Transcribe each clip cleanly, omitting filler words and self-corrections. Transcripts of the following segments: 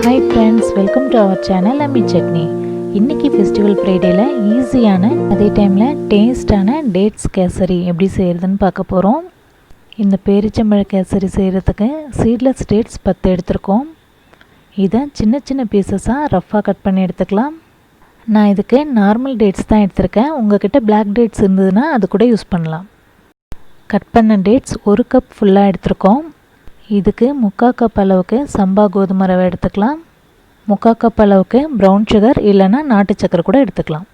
Hi friends, welcome to our channel Ammi Chutney. இன்னைக்கு festival ஃப்ரைடேல ஈஸியான அதே டைம்ல டேஸ்டான டேட்ஸ் கேசரி எப்படி செய்யறதுன்னு பார்க்க போறோம். இந்த பேரிச்சம்பழ கேசரி செய்யறதுக்கு சீட்லெஸ் டேட்ஸ் 10 எடுத்துக்கோம். இத சின்ன சின்ன பீசஸா ரஃப்பா கட் பண்ணி எடுத்துக்கலாம். நான் இதுக்கு நார்மல் டேட்ஸ் தான் எடுத்துர்க்கேன். உங்ககிட்ட Black டேட்ஸ் இருந்ததுனா அது கூட யூஸ் பண்ணலாம். கட் பண்ண டேட்ஸ் 1 கப் ஃபுல்லா எடுத்துக்கோம். இதுக்கு 3/4 கப் அளவுக்கு சம்பா கோதுமை ரவை எடுத்துக்கலாம். 3/4 கப் அளவுக்கு ப்ரௌன் சுகர் இல்லைனா நாட்டு சக்கரை கூட எடுத்துக்கலாம்.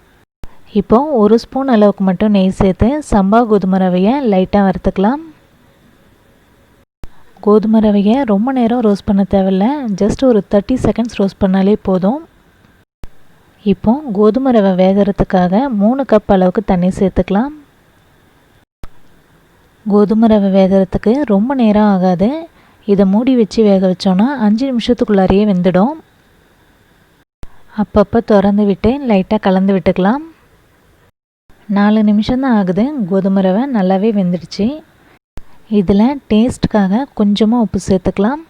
இப்போ 1 ஸ்பூன் அளவுக்கு மட்டும் நெய் சேர்த்து சம்பா கோதுமை ரவையை லைட்டாக வறுத்துக்கலாம். கோதுமை ரவையை ரொம்ப நேரம் ரோஸ்ட் பண்ண தேவையில்லை, ஜஸ்ட் ஒரு 30 செகண்ட்ஸ் ரோஸ்ட் பண்ணாலே போதும். இப்போ கோதுமை ரவை வேகிறதுக்காக 3 கப் அளவுக்கு தண்ணி சேர்த்துக்கலாம். கோதுமை ரவை வேகிறதுக்கு ரொம்ப நேரம் ஆகாது. இதை மூடி வச்சு வேக வச்சோன்னா 5 நிமிஷத்துக்குள்ளாரையே வெந்துடும். அப்பப்போ திறந்து விட்டு லைட்டாக கலந்து விட்டுக்கலாம். 4 நிமிஷம் தான் ஆகுது. கோதுமை ரவை நல்லாவே வெந்துடுச்சு. இதில் டேஸ்ட்டுக்காக கொஞ்சமாக உப்பு சேர்த்துக்கலாம்.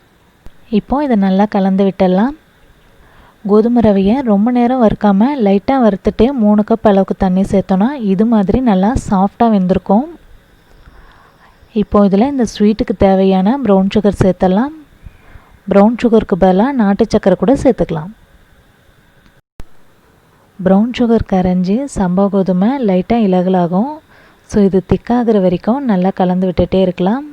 இப்போ இதை நல்லா கலந்து விட்டுடலாம். கோதுமை ரவையை ரொம்ப நேரம் வறுக்காமல் லைட்டாக வறுத்துட்டு 3 கப் அளவுக்கு தண்ணி சேர்த்தோன்னா இது மாதிரி நல்லா சாஃப்டாக வெந்திருக்கும். இப்போ இதில் இந்த ஸ்வீட்டுக்கு தேவையான ப்ரௌன் சுகர் சேர்த்துடலாம். ப்ரௌன் சுகருக்கு பதிலாக நாட்டு சக்கரை கூட சேர்த்துக்கலாம். ப்ரௌன் சுகர் கரைஞ்சி சம்பா கோதுமை லைட்டாக இலகலாகும். ஸோ இது திக்காகிற வரைக்கும் நல்லா கலந்து விட்டுட்டே இருக்கலாம்.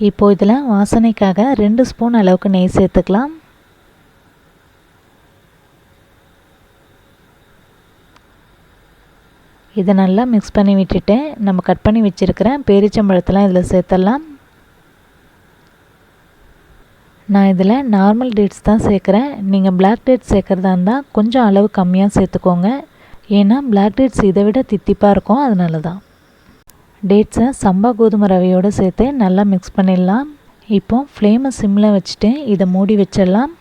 இப்போ இதில் வாசனைக்காக 2 ஸ்பூன் அளவுக்கு நெய் சேர்த்துக்கலாம். இதை நல்லா மிக்ஸ் பண்ணி விட்டுட்டு நம்ம கட் பண்ணி வச்சுருக்கிற பேரிச்சம்பழத்தெல்லாம் இதில் சேர்த்துடலாம். நான் இதில் நார்மல் டேட்ஸ் தான் சேர்க்குறேன். நீங்கள் Black டேட்ஸ் சேர்க்குறதா இருந்தால் கொஞ்சம் அளவு கம்மியாக சேர்த்துக்கோங்க. ஏன்னா Black டேட்ஸ் இதை விட தித்திப்பாக இருக்கும், அதனால தான். டேட்ஸை சம்பா கோதுமை ரவையோடு சேர்த்து நல்லா மிக்ஸ் பண்ணிடலாம். இப்போ ஃப்ளேமை சிம்மில் வச்சுட்டு இதை மூடி வச்சிடலாம்.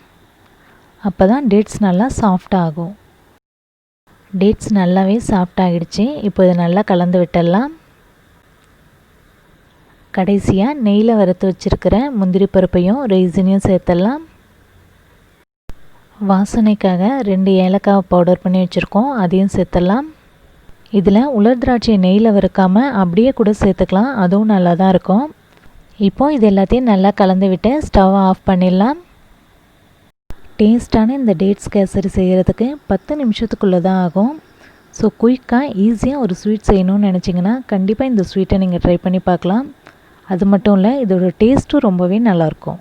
அப்போ தான் டேட்ஸ் நல்லா சாஃப்டாக ஆகும். டேட்ஸ் நல்லாவே சாஃப்டாகிடுச்சு. இப்போ இதை நல்லா கலந்து விட்டுடலாம். கடைசியாக நெய்யில் வறுத்து வச்சுருக்கிற முந்திரி பருப்பையும் ரaisinனையும் சேர்த்துடலாம். வாசனைக்காக 2 ஏலக்காய் பவுடர் பண்ணி வச்சுருக்கோம், அதையும் சேர்த்துடலாம். இதில் உலர் திராட்சை நெய்யில் வறுக்காமல் அப்படியே கூட சேர்த்துக்கலாம், அதுவும் நல்லா தான் இருக்கும். இப்போது இது எல்லாத்தையும் நல்லா கலந்து விட்டு ஸ்டவ்வை ஆஃப் பண்ணிடலாம். டேஸ்டான இந்த டேட்ஸ் கேசரி செய்கிறதுக்கு 10 நிமிஷத்துக்குள்ளே தான் ஆகும். ஸோ குயிக்காக ஈஸியாக ஒரு ஸ்வீட் செய்யணும்னு நினச்சிங்கன்னா கண்டிப்பாக இந்த ஸ்வீட்டை நீங்கள் ட்ரை பண்ணி பார்க்கலாம். அது மட்டும் இல்லை, இதோட டேஸ்ட்டும் ரொம்பவே நல்லாயிருக்கும்.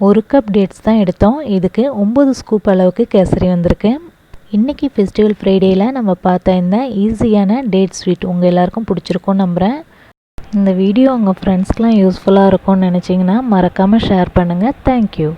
1 கப் டேட்ஸ் தான் எடுத்தோம். இதுக்கு 9 ஸ்கூப் அளவுக்கு கேசரி வந்திருக்கு. இன்றைக்கி ஃபெஸ்டிவல் ஃப்ரைடேயில் நம்ம பார்த்த இந்த ஈஸியான டேட் ஸ்வீட் உங்கள் எல்லாருக்கும் பிடிச்சிருக்கும்னு நம்புகிறேன். இந்த வீடியோ உங்கள் ஃப்ரெண்ட்ஸ்க்கெலாம் யூஸ்ஃபுல்லாக இருக்கும்னு நினச்சிங்கன்னா மறக்காமல் ஷேர் பண்ணுங்கள். தேங்க்யூ.